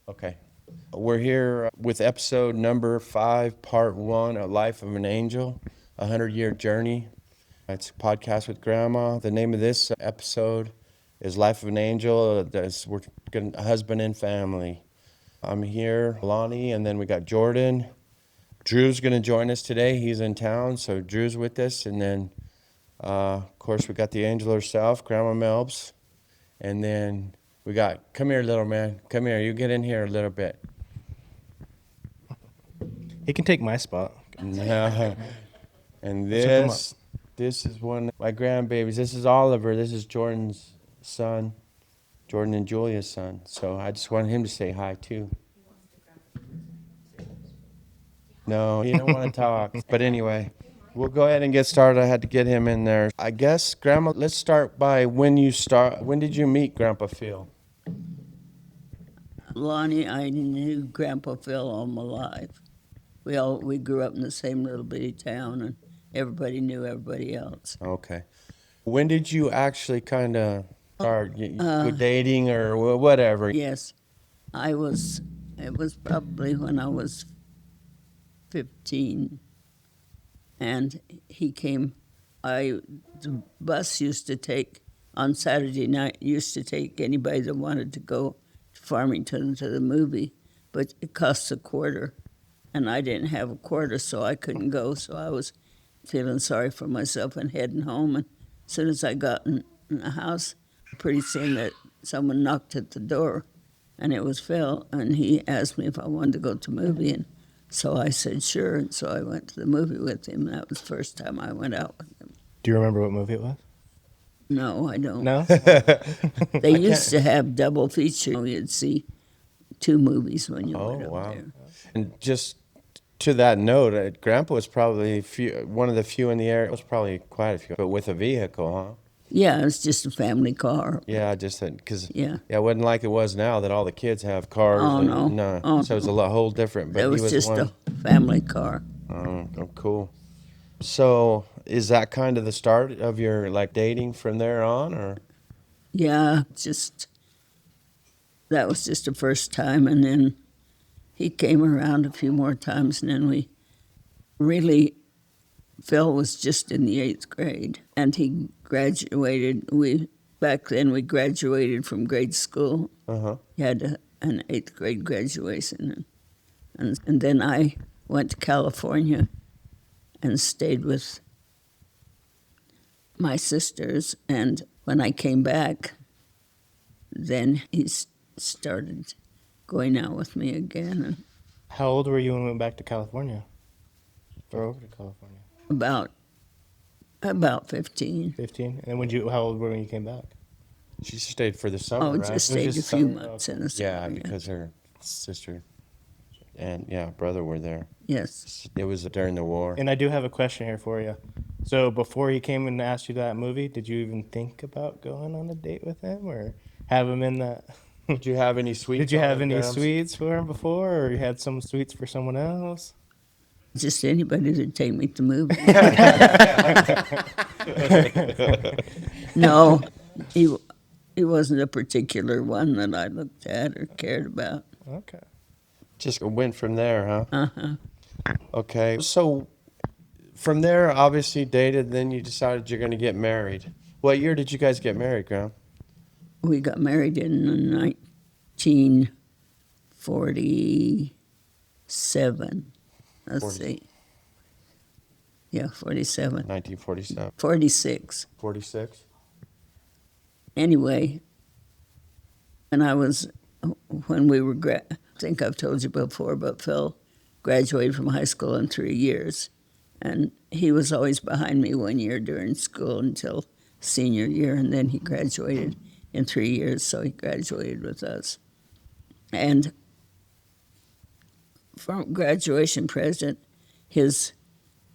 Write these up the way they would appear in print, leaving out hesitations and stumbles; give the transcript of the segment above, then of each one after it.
Okay. We're here with episode number 5, part 1, A Life of an Angel, a 100-year journey. It's a podcast with Grandma. The name of this episode is Life of an Angel. We're a husband and family. I'm here, Lonnie, and then we got Jordan. Drew's going to join us today. He's in town, so Drew's with us. And then, of course, we got the angel herself, Grandma Melbs. And then we got, come here, little man. Come here. You get in here a little bit. He can take my spot. No. And Let's hook him this is one of my grandbabies. This is Oliver. This is Jordan's son, Jordan and Julia's son. So I just wanted him to say hi too. No, he don't want to talk. But anyway, we'll go ahead and get started. I had to get him in there. I guess, Grandma, let's start by when did you meet Grandpa Phil? Lonnie, I knew Grandpa Phil all my life. We grew up in the same little bitty town, and everybody knew everybody else. Okay. When did you actually kind of start dating or whatever? Yes, it was probably when I was 15, and he came. The bus used to take, on Saturday night, used to take anybody that wanted to go to Farmington to the movie, but it cost a quarter, and I didn't have a quarter, so I couldn't go, so I was feeling sorry for myself and heading home, and as soon as I got in the house, pretty soon that someone knocked at the door, and it was Phil, and he asked me if I wanted to go to the movie, and so I said sure, and so I went to the movie with him. That was the first time I went out with him. Do you remember what movie it was? No, I don't. No? They used to have double feature. You'd see 2 movies when you went over there. And just to that note, Grandpa was probably one of the few in the area. It was probably quite a few, but with a vehicle, huh? Yeah, it was just a family car. Yeah, just because Yeah. it wasn't like it was now that all the kids have cars. Oh, no. No. Oh, So it's a whole different. But It he was just one. a family car. Oh, cool. So is that kind of the start of your dating from there on, or? Yeah, that was just the first time, and then he came around a few more times, and then Phil was just in the 8th grade, and he graduated. Back then we graduated from grade school. He had an 8th grade graduation, and then I went to California and stayed with my sisters, and when I came back, then he started going out with me again. And How old were you when we went back to California? Or over to California? About 15. 15? And how old were you when you came back? She stayed for the summer, Oh, right? just stayed a few months in the summer. Yeah, because her sister and brother were there. Yes. It was during the war. And I do have a question here for you. So before he came and asked you that movie, did you even think about going on a date with him or have him in that? Did you have any sweets? Did you have any Grams? sweets? sweets for him before, or you had some sweets for someone else? Just anybody that'd take me to movies. No, he wasn't a particular one that I looked at or cared about. Okay. Just went from there, huh? Uh-huh. Okay. So from there, obviously dated, then you decided you're going to get married. What year did you guys get married, Graham? We got married in 1947. Let's 40. see. Yeah, 47. 1947. 46. 46? Anyway, when we were, I think I've told you before, but Phil graduated from high school in 3 years. And he was always behind me 1 year during school until senior year, and then he graduated in 3 years, so he graduated with us. And from graduation present, his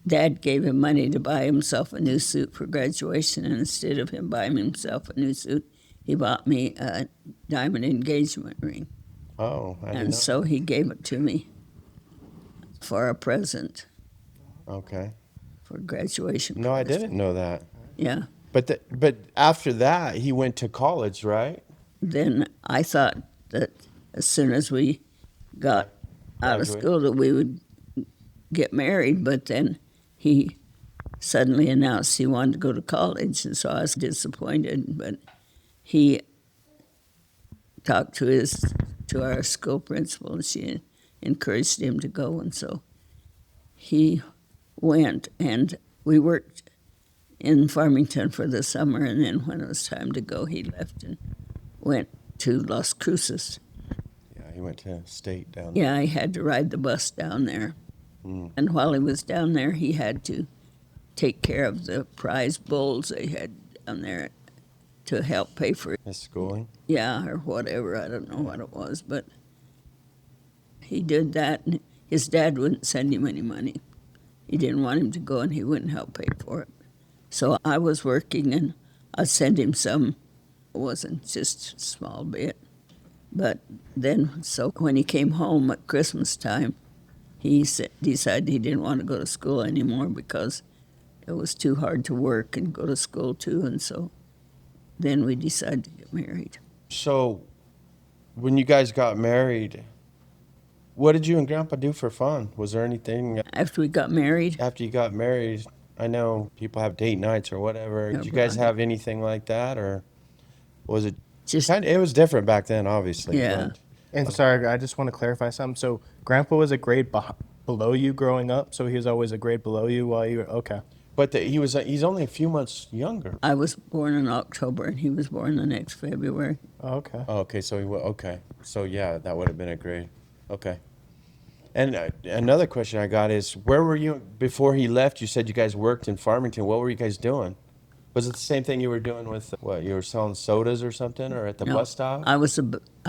dad gave him money to buy himself a new suit for graduation, and instead of him buying himself a new suit, he bought me a diamond engagement ring. Oh, I didn't And know. so he gave it to me for a present Okay. for graduation. No, I present. didn't know that. Yeah. But after that, he went to college, right? Then I thought that as soon as we got out of Graduate. school that we would get married, but then he suddenly announced he wanted to go to college, and so I was disappointed. But he talked to our school principal, and she encouraged him to go, and so he went. And we worked in Farmington for the summer, and then when it was time to go, he left and went to Las Cruces. Yeah, he went to state down there. Yeah, I had to ride the bus down there. Mm. And while he was down there, he had to take care of the prize bulls they had down there to help pay for it. His schooling. Yeah, or whatever. I don't know what it was, but he did that, and his dad wouldn't send him any money. He didn't want him to go, and he wouldn't help pay for it. So I was working, and I'd send him some. It wasn't just a small bit. But then, so when he came home at Christmas time, he decided he didn't want to go to school anymore because it was too hard to work and go to school too, and so then we decided to get married. So, when you guys got married, what did you and Grandpa do for fun? Was there anything After we got married, after you got married? I know people have date nights or whatever. No, Did you guys Brian. have anything like that, or was it just it was different back then, obviously. Yeah. but- And sorry, I just want to clarify something. So Grandpa was a grade below you growing up, so he was always a grade below you while you were okay. But he's only a few months younger. I was born in October, and he was born the next February. Oh, okay. Oh, okay, so okay, so yeah, that would have been a grade. Okay. And another question I got is, where were you before he left? You said you guys worked in Farmington. What were you guys doing? Was it the same thing you were doing with what? You were selling sodas or something, or at the No, bus stop? I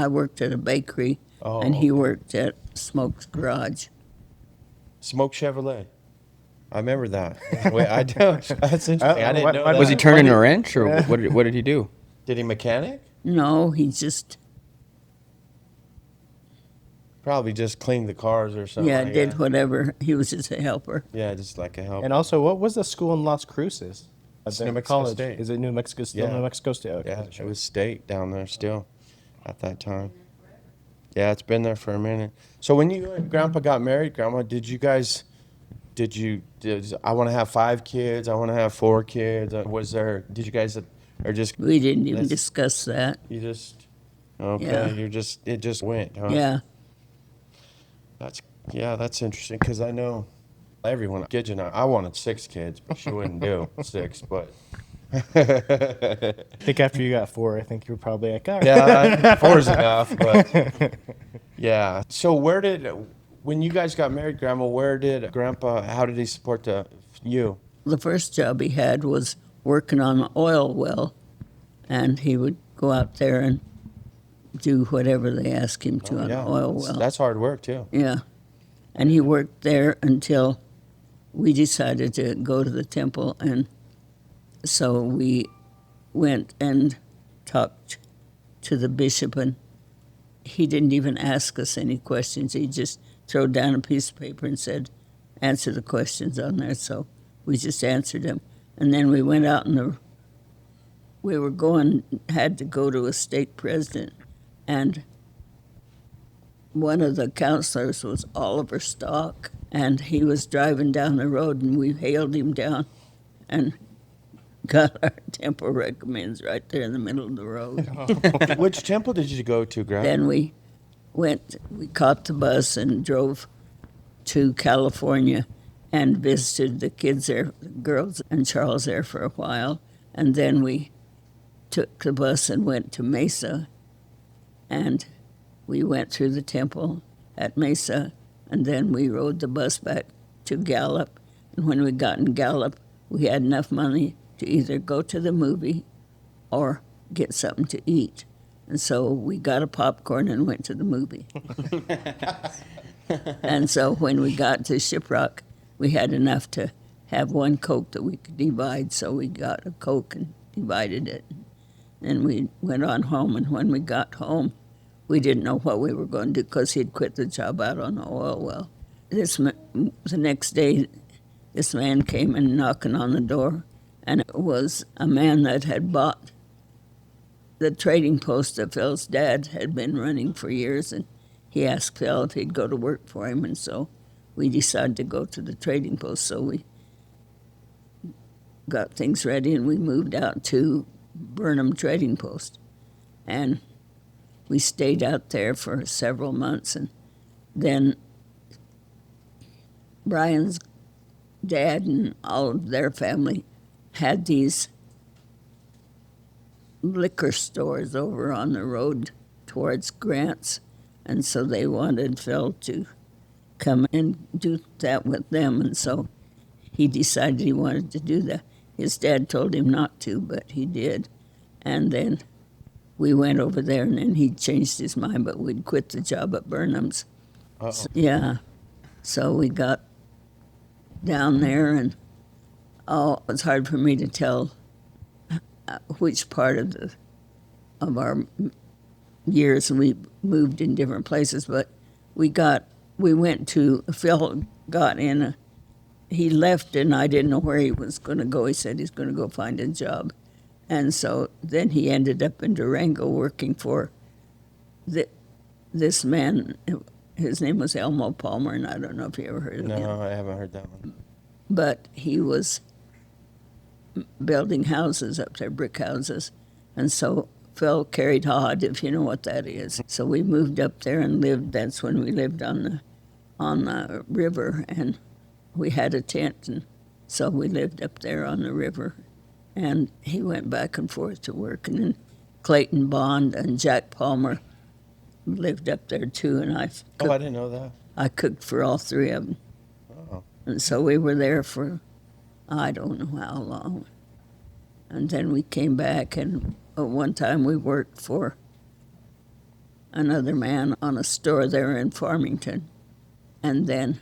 worked at a bakery, Oh, and he okay. worked at Smoke's Garage. Smoke Chevrolet. I remember that. Wait, I don't. That's interesting. I didn't what- know what- that. Was he turning a wrench, or what did he do? Did he mechanic? No, he just Probably just cleaned the cars or something. like did that. whatever. He was just a helper. Yeah, just like a help. And also, what was the school in Las Cruces? It's The New Mexico college. State. Is it New Mexico? Still Yeah. New Mexico State? Okay. Yeah, it was state down there still at that time. Yeah, it's been there for a minute. So when you and Grandpa got married, Grandma, did I want to have 5 kids, I want to have 4 kids? Did you guys, or just, We didn't even That's- discuss that. you just, okay, Yeah. it just went, huh? Yeah. That's interesting, because I know everyone, Gidge and I wanted 6 kids, but she wouldn't do 6, but. I think after you got 4, I think you were probably like, all right. Yeah, 4's enough, but yeah. So when you guys got married, Grandma, how did he support you? The first job he had was working on an oil well, and he would go out there and do whatever they asked him to on Yeah, an oil that's- well. That's hard work too. Yeah. And he worked there until we decided to go to the temple, and so we went and talked to the bishop, and he didn't even ask us any questions. He just threw down a piece of paper and said, answer the questions on there. So we just answered them. And then we went out had to go to a stake president, and one of the counselors was Oliver Stock, and he was driving down the road, and we hailed him down and got our temple recommends right there in the middle of the road. Which temple did you go to, Grandma? Then we caught the bus and drove to California and visited the kids there, the girls and Charles there for a while. And then we took the bus and went to Mesa, and we went through the temple at Mesa, and then we rode the bus back to Gallup. And when we got in Gallup, we had enough money to either go to the movie or get something to eat. And so we got a popcorn and went to the movie. And so when we got to Shiprock, we had enough to have one Coke that we could divide, so we got a Coke and divided it. And we went on home, and when we got home, we didn't know what we were going to do because he'd quit the job out on the oil well. The next day, this man came and knocking on the door, and it was a man that had bought the trading post that Phil's dad had been running for years, and he asked Phil if he'd go to work for him, and so we decided to go to the trading post. So we got things ready, and we moved out to Burnham Trading Post, and we stayed out there for several months, and then Brian's dad and all of their family had these liquor stores over on the road towards Grants, and so they wanted Phil to come and do that with them, and so he decided he wanted to do that. His dad told him not to, but he did, and then we went over there, and then he changed his mind, but we'd quit the job at Burnham's. Yeah, so we got down there, and it was hard for me to tell which part of our years we moved in different places, but Phil got in he left, and I didn't know where he was going to go. He said he's going to go find a job, and so then he ended up in Durango working for this man. His name was Elmo Palmer, and I don't know if you ever heard of him. No, I haven't heard that one. But he was building houses up there, brick houses. And so Phil carried hod, if you know what that is. So we moved up there and lived. That's when we lived on the river, and we had a tent, and so we lived up there on the river. And he went back and forth to work. And then Clayton Bond and Jack Palmer lived up there too, and I didn't know that. I cooked for all three of them. Oh. And so we were there for, I don't know how long. And then we came back, and one time we worked for another man on a store there in Farmington. And then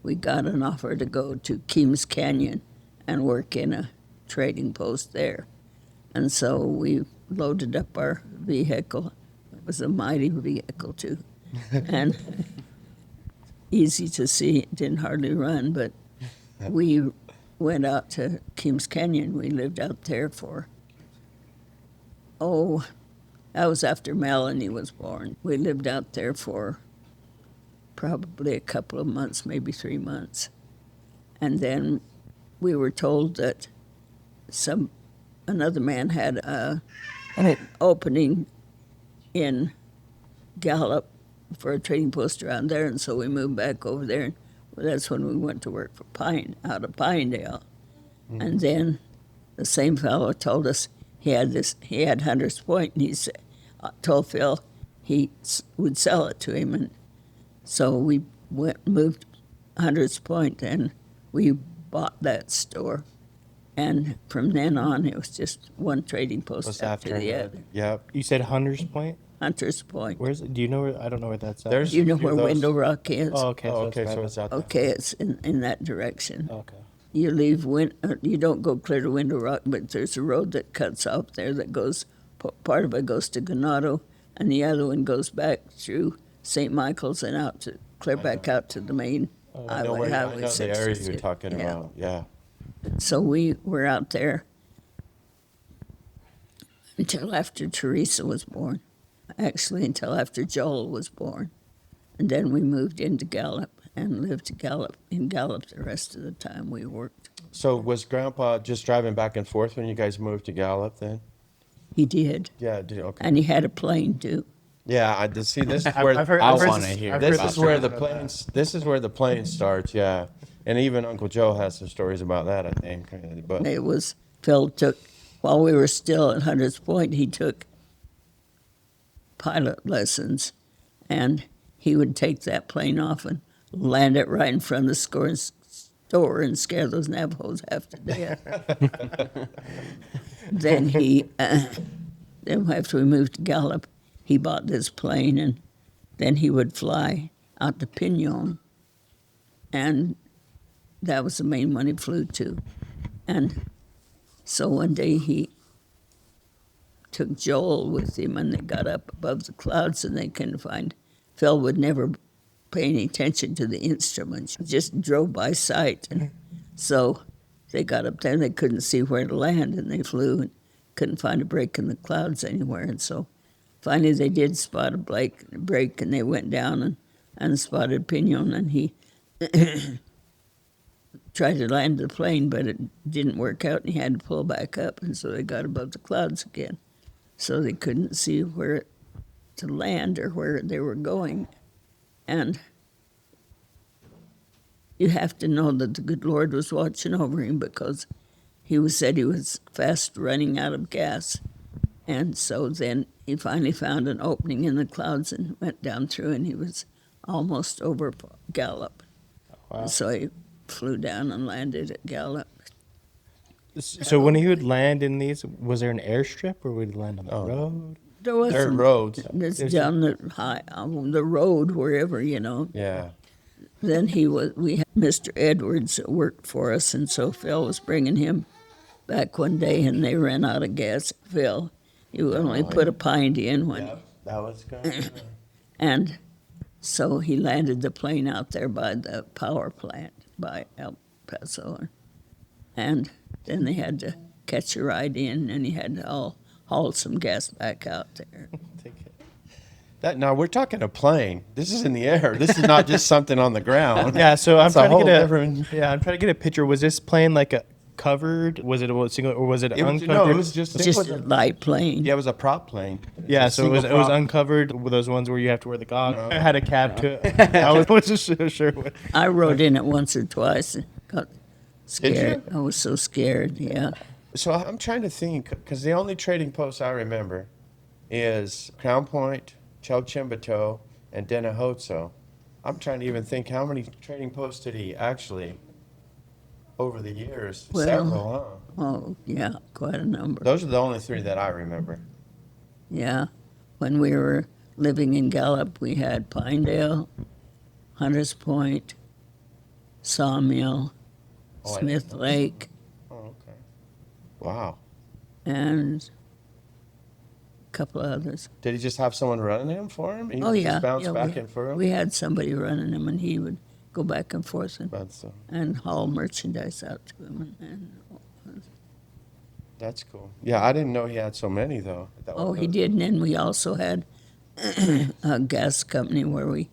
we got an offer to go to Keams Canyon and work in a trading post there. And so we loaded up our vehicle. It was a mighty vehicle, too. And easy to see, it didn't hardly run, but we went out to Keams Canyon. We lived out there for, that was after Melanie was born. We lived out there for probably a couple of months, maybe 3 months. And then we were told that another man had an opening in Gallup for a trading post around there, and so we moved back over there, and that's when we went to work for out of Pinedale. Mm-hmm. And then the same fellow told us he had Hunter's Point, and he told Phil he would sell it to him, and so we moved Hunter's Point, and we bought that store. And from then on, it was just one trading post after the other. Yep. You said Hunter's Point? Hunter's Point. Where's it? Do you know where? I don't know where that's at. You know where Window Rock is? Oh, okay. So it's out there. Okay, it's in that direction. Okay. You leave, you don't go clear to Window Rock, but there's a road that cuts off there that goes, part of it goes to Ganado, and the other one goes back through St. Michael's and clear back out to the main highway. I know the area you're talking about, yeah. So we were out there until after Teresa was born. Actually, until after Joel was born. And then we moved into Gallup and lived in Gallup the rest of the time we worked. So was Grandpa just driving back and forth when you guys moved to Gallup then? He did. Yeah, okay. And he had a plane too. Yeah, I did see. This is where This is where the plane starts. Yeah, and even Uncle Joe has some stories about that, I think. But it was Phil took while we were still at Hunter's Point. He took pilot lessons, and he would take that plane off and land it right in front of the store and scare those Navajos half to death. Then then after we moved to Gallup, he bought this plane, and then he would fly out to Pinon, and that was the main one he flew to. And so one day he took Joel with him, and they got up above the clouds, and they couldn't find. Phil would never pay any attention to the instruments, just drove by sight. And so they got up there, and they couldn't see where to land, and they flew. And couldn't find a break in the clouds anywhere. And so finally they did spot a break, and they went down and spotted Pinon, and he tried to land the plane, but it didn't work out, and he had to pull back up, and so they got above the clouds again. So they couldn't see where to land or where they were going. And you have to know that the good Lord was watching over him, because said he was fast running out of gas. And so then he finally found an opening in the clouds and went down through, and he was almost over Gallup. Wow. So he flew down and landed at Gallup. So when he would land in these, was there an airstrip, or would he land on the road? There was Dirt roads. It's down the the road, wherever, Yeah. Then we had Mr. Edwards that worked for us, and so Phil was bringing him back one day, and they ran out of gas. Phil, you only put a pint in when, That was good. and so he landed the plane out there by the power plant by El Paso, and then they had to catch a ride in, and he had to haul some gas back out there. Now we're talking a plane. This is in the air. This is not just something on the ground. Yeah, so I'm It's a trying to whole get different- I'm trying to get a picture. Was this plane like a covered? Was it a single, or was it, It was, uncovered? no, it was just Just a light plane. Yeah, it was a prop plane. Yeah, It's a so it was single prop. uncovered. Were those ones where you have to wear the goggles? It had a cap to it. I wasn't sure what. I rode in it once or twice and got Did scared. you? I was so scared, yeah. So I'm trying to think, because the only trading posts I remember is Crown Point, Chalchimbato, and Dennehotso. I'm trying to even think, how many trading posts did he actually over the years? Well- Several, huh? Oh, yeah, quite a number. Those are the only three that I remember. Yeah. When we were living in Gallup, we had Pinedale, Hunters Point, Sawmill, Oh, I Smith didn't know. Lake, Oh, okay. Wow. and a couple others. Did he just have someone running him for him? He Oh, would yeah. just bounce yeah, back and forth? we had somebody running him, and he would go back and forth That's, and haul merchandise out to him. that's cool. Yeah, I didn't know he had so many, though. Oh, he did. And then we also had a gas company where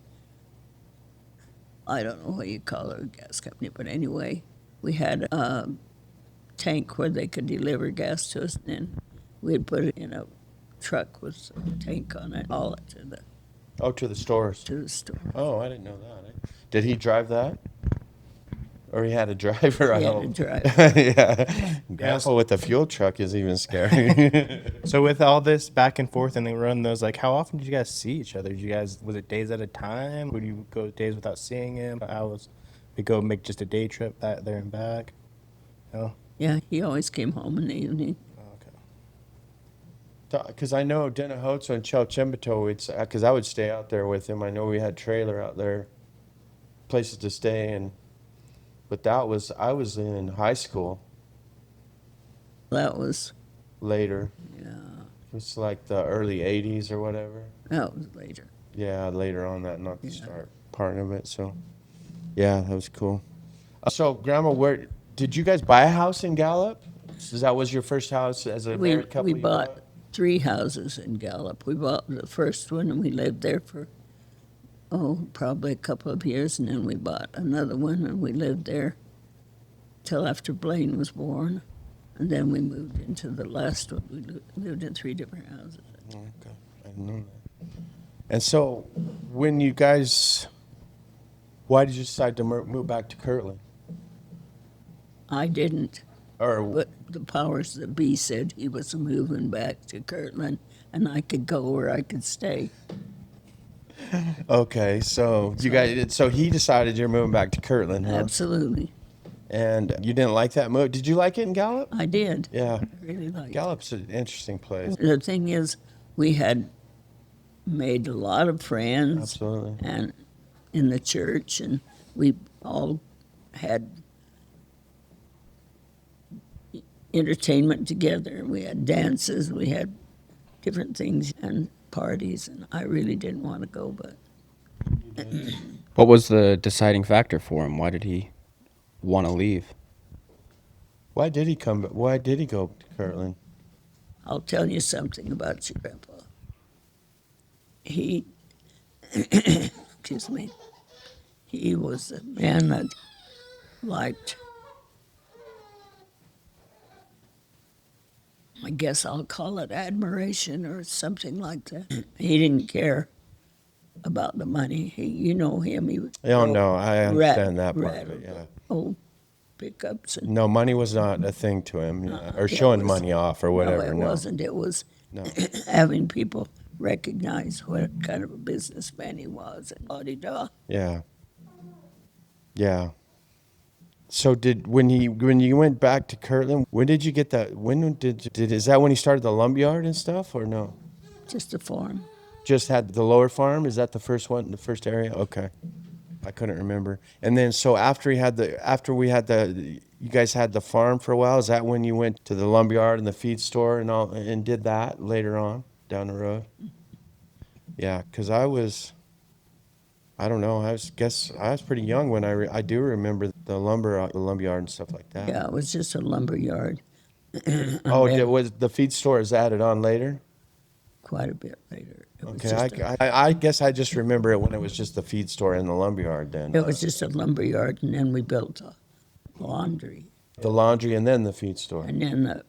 I don't know what you call it, a gas company, but anyway, we had a tank where they could deliver gas to us, and then we'd put it in a truck with a tank on it, haul it to To the stores. the store. Oh, I didn't know that. Did he drive that? Or he had a driver, I He had hope. to drive. Yeah. Grandpa with the fuel truck is even scary. So with all this back and forth and they run those, like, how often did you guys see each other? Was it days at a time? Would you go days without seeing him? We go make just a day trip back there and back? No? Yeah, he always came home in the evening. Oh, okay. Because I know Dennehotso and Chalchimbato, because I would stay out there with him. I know we had trailer out there, places to stay, but I was in high school That was, later. yeah, It was like the early 80s or whatever. that was later. Yeah, later on that, not the Yeah. start part of it. So, yeah, that was cool. So, Grandma, where did you guys buy a house in Gallup? That was your first house as a We, married couple? we you bought 3 houses in Gallup. We bought the first one, and we lived there for, probably a couple of years, and then we bought another one, and we lived there till after Blaine was born. And then we moved into the last one. We lived in 3 different houses. Okay, I didn't know that. And so, when you guys, why did you decide to move back to Kirtland? I didn't, Or but the powers that be said he was moving back to Kirtland, and I could go or I could stay. okay, so you guys, so he decided you're moving back to Kirtland, huh? Absolutely. And you didn't like that move. Did you like it in Gallup? I did. Yeah, I really liked it. Gallup's an interesting place. The thing is, we had made a lot of friends Absolutely. and in the church, and we all had entertainment together. We had dances, we had different things and parties, and I really didn't want to go, but What was the deciding factor for him? Why did he want to leave? Why did he go to Kirtland? I'll tell you something about your grandpa. He, excuse me, he was a man that liked, I guess I'll call it admiration or something like that. He didn't care about the money. You know him. He would Oh, throw no, I understand that part rat of it, yeah. old pickups and No, money was not a thing to him, or it showing was- money off or whatever. No, it No, wasn't. It was No. having people recognize what kind of a businessman he was and la-di-da. Yeah. Yeah. So when you went back to Kirtland, when did you get that? When did is that when he started the lumberyard and stuff, or no? Just a farm. Just had the lower farm? Is that the first one, the first area? Okay. I couldn't remember. And then so after you guys had the farm for a while, is that when you went to the lumberyard and the feed store and all and did that later on down the road? Yeah, because I don't know, guess I was pretty young when I do remember the lumberyard and stuff like that. Yeah, it was just a lumber yard. Oh, then- was the feed store is added on later? Quite a bit later. It was Okay, just a- I guess I just remember it when it was just the feed store and the lumberyard then. It was just a lumber yard, and then we built a laundry, The laundry and then the feed store. and then the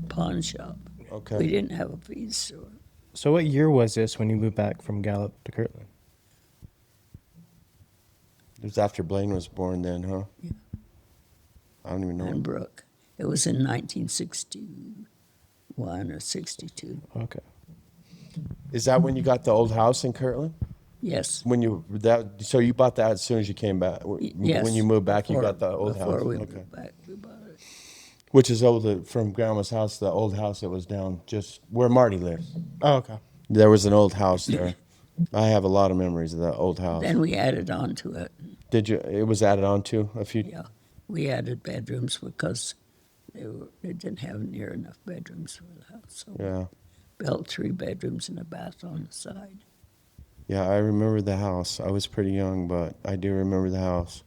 pawn shop. Okay. We didn't have a feed store. So what year was this when you moved back from Gallup to Kirtland? It was after Blaine was born then, huh? Yeah. I don't even know. And Brook. It was in 1961 or 62. Okay. Is that when you got the old house in Kirtland? Yes. So you bought that as soon as you came back? Yes. When you moved back, you Before- got the old house? Before we Okay. moved back, we bought it. Which is from Grandma's house, the old house that was down just where Marty lives. Oh, okay. There was an old house there. I have a lot of memories of that old house. Then we added on to it. Did you? It was added on to a few. Yeah, we added bedrooms because they didn't have near enough bedrooms for the house. So Yeah, we built 3 bedrooms and a bath on the side. yeah. I remember the house. I was pretty young, but I do remember the house.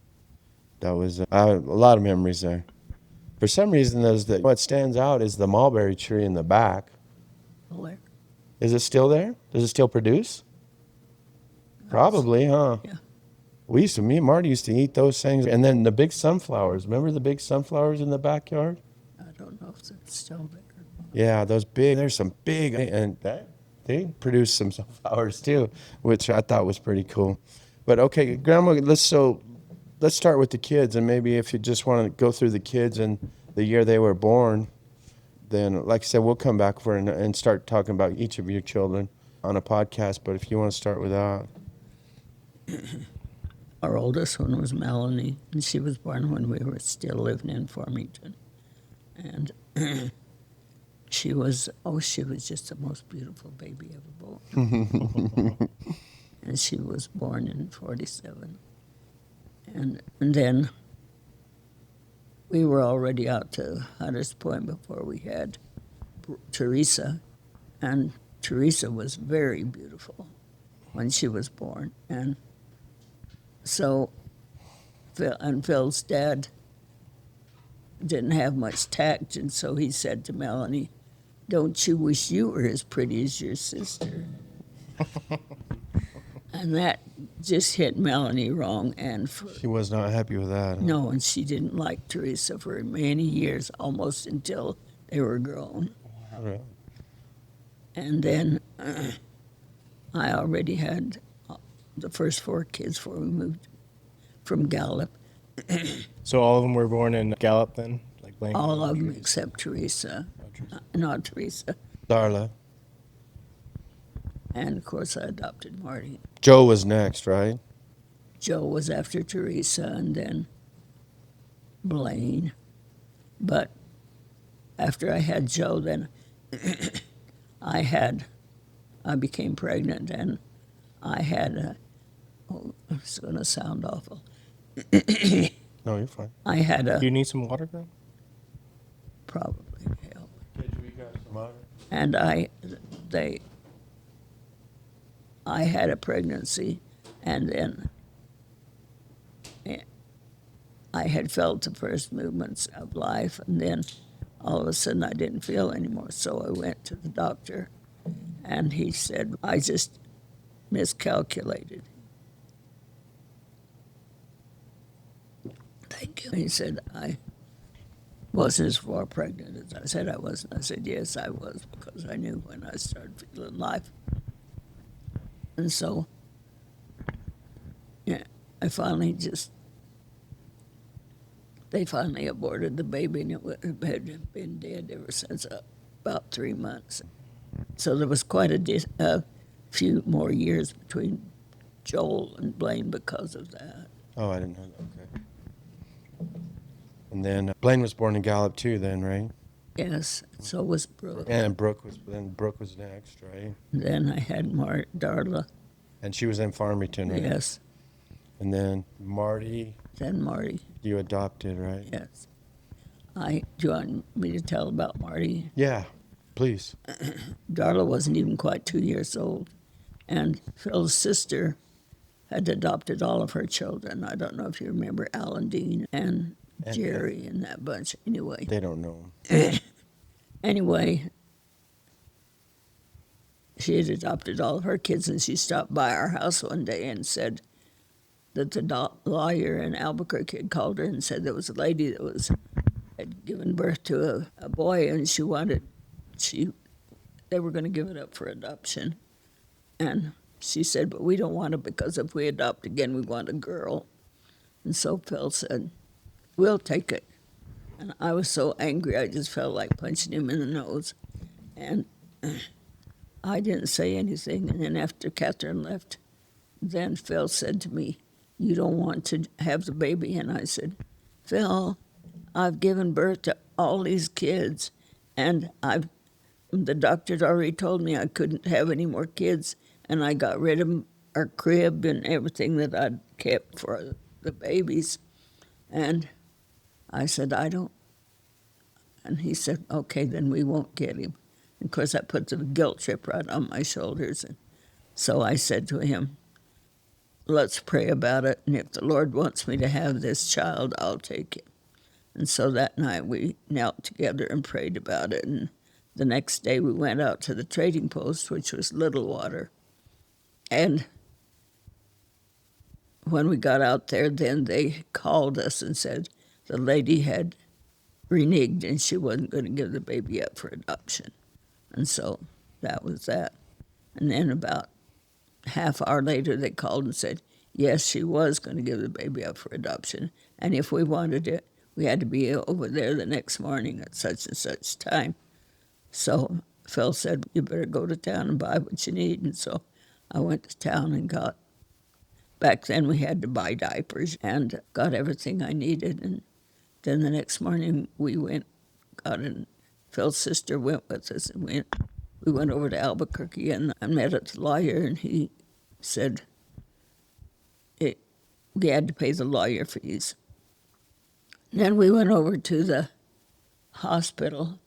That was I have a lot of memories there. For some reason, what stands out is the mulberry tree in the back. Well, there. Is it still there? Does it still produce? Probably, huh? Yeah. Me and Marty used to eat those things. And then the big sunflowers. Remember the big sunflowers in the backyard? I don't know if it's still there. Yeah, there's some big, and they produce some sunflowers too, which I thought was pretty cool. But okay, Grandma, let's start with the kids. And maybe if you just want to go through the kids and the year they were born, then like I said, we'll come back and start talking about each of your children on a podcast. But if you want to start with that. Our oldest one was Melanie, and she was born when we were still living in Farmington. And she was just the most beautiful baby ever born. And she was born in 47. And then we were already out to Hunters Point before we had Teresa. And Teresa was very beautiful when she was born. And so Phil's dad didn't have much tact, and so he said to Melanie, "Don't you wish you were as pretty as your sister?" And that just hit Melanie wrong, and She was not happy with that. no, and she didn't like Teresa for many years, almost until they were grown. Really? And then I already had the first 4 kids before we moved from Gallup. So all of them were born in Gallup then? Like Blaine? All of them except Teresa. Not Teresa. Darla. And of course, I adopted Marty. Joe was next, right? Joe was after Teresa, and then Blaine. But after I had Joe, then I became pregnant, and I had it's going to sound awful. No, you're fine. I had Do you a need some water, girl? probably help. Did we got some water? And I had a pregnancy, and then I had felt the first movements of life, and then all of a sudden I didn't feel anymore. So I went to the doctor, and he said, I just miscalculated. Thank you. He said, I wasn't as far pregnant as I said I was. And I said, yes, I was, because I knew when I started feeling life. And so, yeah, they finally aborted the baby, and it had been dead ever since about 3 months. So there was quite a few more years between Joel and Blaine because of that. Oh, I didn't know that. Okay. And then Blaine was born in Gallup too, then, right? Yes, so was Brooke. And Brooke was next, right? Then I had Darla. And she was in Farmington, right? Yes. And then Marty, Then Marty. you adopted, right? Yes. Do you want me to tell about Marty? Yeah, please. Darla wasn't even quite 2 years old, and Phil's sister had adopted all of her children. I don't know if you remember Alan Dean and Jerry and that bunch. Anyway. They don't know. Anyway, she had adopted all of her kids, and she stopped by our house one day and said that the lawyer in Albuquerque had called her and said there was a lady that had given birth to a boy, and they were going to give it up for adoption. And she said, but we don't want it, because if we adopt again, we want a girl. And so Phil said, we'll take it. And I was so angry, I just felt like punching him in the nose. And I didn't say anything. And then after Catherine left, then Phil said to me, you don't want to have the baby? And I said, Phil, I've given birth to all these kids, and the doctor had already told me I couldn't have any more kids, and I got rid of our crib and everything that I'd kept for the babies. And I said, I don't. And he said, okay, then we won't get him. And of course, that put the guilt trip right on my shoulders. And so I said to him, let's pray about it, and if the Lord wants me to have this child, I'll take it. And so that night we knelt together and prayed about it. And the next day we went out to the trading post, which was Little Water. And when we got out there, then they called us and said the lady had reneged and she wasn't going to give the baby up for adoption. And so that was that. And then about half hour later, they called and said, yes, she was going to give the baby up for adoption. And if we wanted it, we had to be over there the next morning at such and such time. So Phil said, you better go to town and buy what you need. And so I went to town and back then we had to buy diapers, and got everything I needed. And then the next morning we Phil's sister went with us, and we went over to Albuquerque, and I met at the lawyer, and he said we had to pay the lawyer fees. Then we went over to the hospital,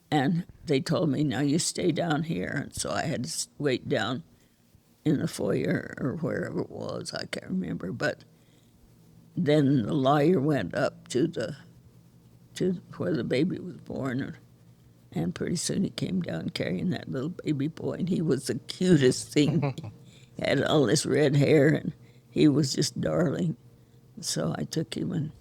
and they told me, now you stay down here. And so I had to wait down in the foyer or wherever it was, I can't remember. But then the lawyer went up to where the baby was born, and pretty soon he came down carrying that little baby boy, and he was the cutest thing. He had all this red hair, and he was just darling. So I took him, and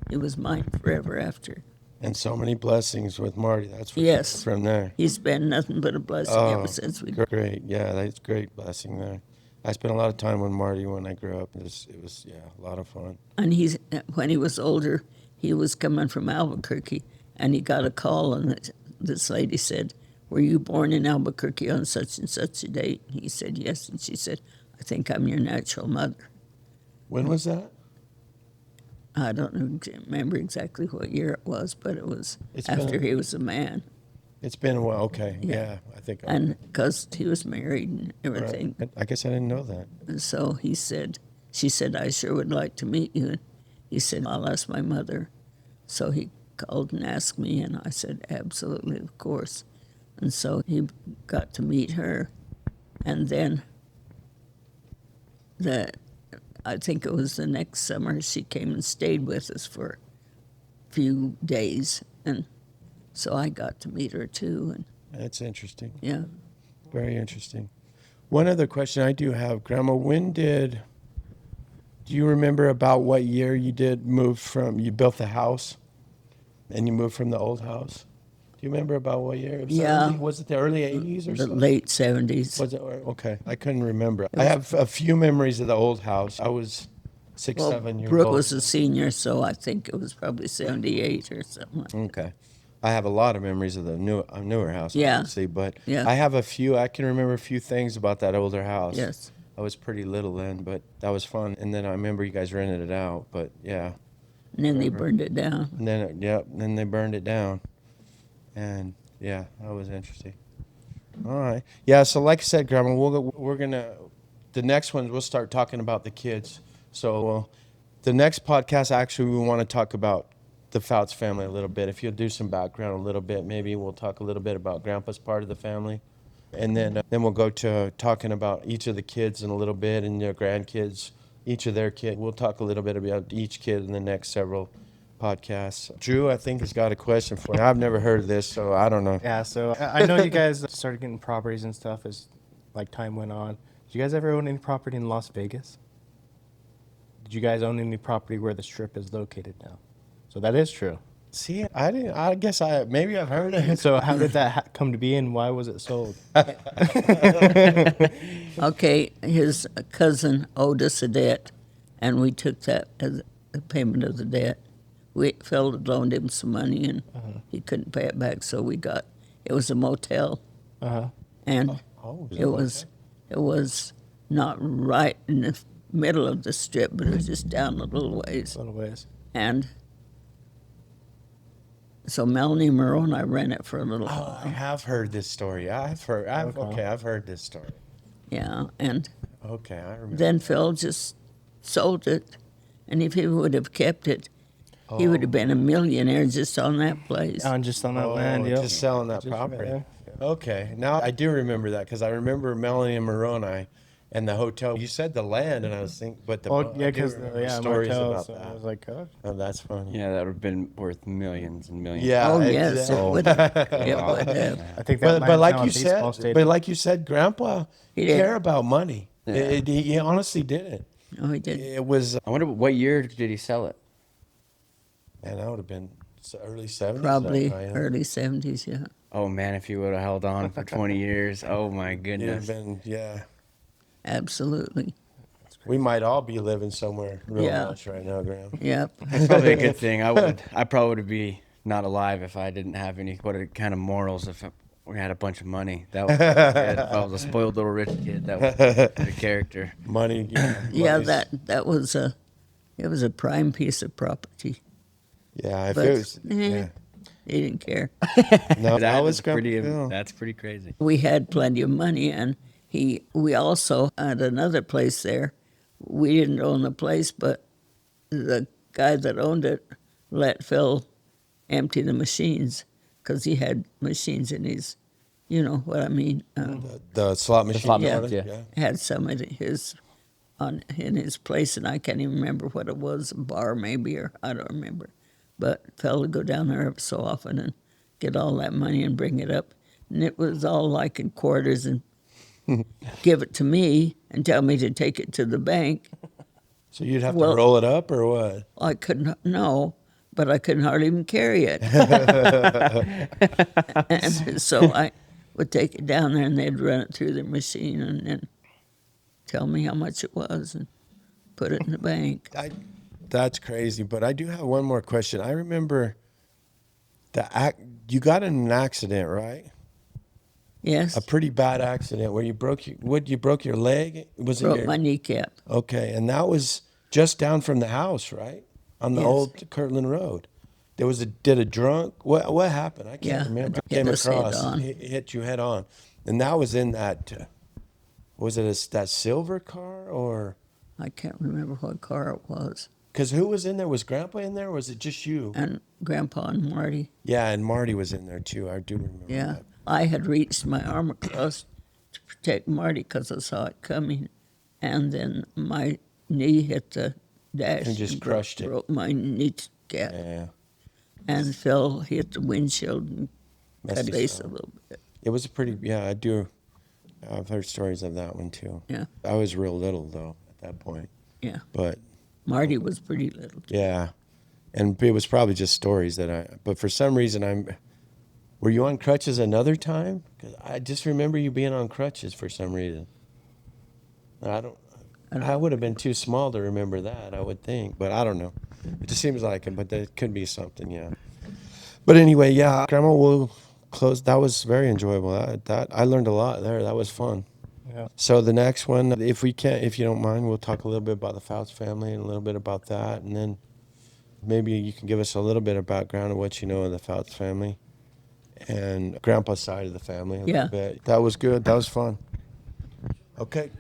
he was mine forever after. And so many blessings with Marty. That's what Yes. from there. He's been nothing but a blessing ever since we. Great. Yeah, that's great blessing there. I spent a lot of time with Marty when I grew up. It was a lot of fun. And when he was older, he was coming from Albuquerque, and he got a call, and this lady said, were you born in Albuquerque on such and such a date? And he said, yes. And she said, I think I'm your natural mother. When was that? I don't remember exactly what year it was, but it was It's after been- he was a man. It's been a while. Okay. Yeah. Yeah, I think. And because he was married and Right. everything. I guess I didn't know that. And so she said, I sure would like to meet you. And he said, I'll ask my mother. So he called and asked me, and I said, absolutely, of course. And so he got to meet her. And then I think it was the next summer, she came and stayed with us for a few days. And So I got to meet her too, and That's interesting. yeah. Very interesting. One other question I do have, Grandma, do you remember about what year you built the house and you moved from the old house? Do you remember about what year? Yeah. Was it the early 80s or The so? late 70s. Was it? Okay, I couldn't remember. I have a few memories of the old house. I was 6, Well, 7 years Brooke old. was a senior, so I think it was probably 78 or something like that. Okay. I have a lot of memories of the newer house, Yeah. obviously, but Yeah. I have a few. I can remember a few things about that older house. Yes. I was pretty little then, but that was fun. And then I remember you guys rented it out, but yeah. And then they burned it down. And then they burned it down. And yeah, that was interesting. All right. Yeah, so like I said, Grandma, the next one, we'll start talking about the kids. So the next podcast, actually, we want to talk about the Fouts family a little bit. If you'll do some background a little bit, maybe we'll talk a little bit about Grandpa's part of the family. And then we'll go to talking about each of the kids in a little bit and their grandkids, each of their kids. We'll talk a little bit about each kid in the next several podcasts. Drew, I think, has got a question for you. I've never heard of this, so I don't know. Yeah, so I know you guys started getting properties and stuff as like time went on. Did you guys ever own any property in Las Vegas? Did you guys own any property where the strip is located now? So that is true. See, I didn't. I guess maybe I've heard of it. So how did that come to be, and why was it sold? Okay, his cousin owed us a debt, and we took that as a payment of the debt. Phil had loaned him some money, and he couldn't pay it back, so it was a motel, and Oh, it was not right in the middle of the strip, but it was just down a little ways. Little ways. And so Melanie Moreau and I ran it for a little Oh, while. I have heard this story. I've heard this story. Yeah, and Okay, I remember. then Phil just sold it, and if he would have kept it, he would have been a millionaire just on that place. Just on that land, Oh, yep. just selling that Just property. right Okay, now I do remember that because I remember Melanie and Moroni and the hotel. You said the land, and I was thinking, but the Well, yeah, I do because remember stories motel, about so that. I was like, oh. Oh, that's funny. Yeah, that would have been worth millions and millions. Yeah. Oh yes, it exactly. would have. It would have. I think that But like now you a baseball said, stadium. Grandpa He did. care about money. Yeah. He honestly didn't. Oh, he did. It was, I wonder what year did he sell it? man, that would have been early 70s. Probably right? early 70s, yeah. Oh man, if he would have held on for 20 years, oh my It'd have goodness. been, yeah. Absolutely. We might all be living somewhere real Yeah. nice right now, Graham. Yep. That's probably a good thing. I probably would be not alive if I didn't have any kind of morals. If we had a bunch of money, that was good. If I was a spoiled little rich kid, that was the character. Money. Yeah, money's- that was a prime piece of property. Yeah, if But it was. Yeah. he didn't care. No, That was is pretty. Phil. That's pretty crazy. We had plenty of money, and we also had another place there. We didn't own the place, but the guy that owned it let Phil empty the machines because he had machines in his, you know what I mean. The slot machine. slot Yeah. machines, yeah. Had some of his in his place, and I can't even remember what it was, a bar maybe, or I don't remember. But Phil would go down there every so often and get all that money and bring it up, and it was all like in quarters and give it to me and tell me to take it to the bank. So you'd have Well- to roll it up or what? I couldn't know, but I couldn't hardly even carry it. And so I would take it down there, and they'd run it through the machine and then tell me how much it was and put it in the bank. That's crazy. But I do have one more question. I remember you got in an accident, right? Yes, A pretty bad accident where you broke your leg? Was it broke your, my kneecap. Okay, and that was just down from the house, right? On the Yes. old Kirtland Road. Did a drunk? What happened? I can't Yeah, remember. hit us head on. Hit you head on, and that was in that. Was it that silver car or? I can't remember what car it was. Because who was in there? Was Grandpa in there? Or was it just you? And Grandpa and Marty. Yeah, and Marty was in there too. I do remember. Yeah, that. I had reached my arm across to protect Marty because I saw it coming, and then my knee hit the dash And just crushed it. broke my kneecap. Yeah. and Phil hit the windshield and cut Messy Ace stuff. a little bit. It was a pretty, yeah, I do. I've heard stories of that one too. Yeah, I was real little though at that point, yeah. but Marty was pretty little. yeah, and it was probably just stories but for some reason were you on crutches another time? 'Cause I just remember you being on crutches for some reason. I would have been too small to remember that, I would think, but I don't know. It just seems like it, but there could be something, yeah. But anyway, yeah, Grandma, we'll close. That was very enjoyable. That I learned a lot there. That was fun. Yeah. So the next one, if you don't mind, we'll talk a little bit about the Fouts family and a little bit about that, and then maybe you can give us a little bit of background of what you know of the Fouts family and Grandpa's side of the family a Yeah. little bit. That was good. That was fun. Okay.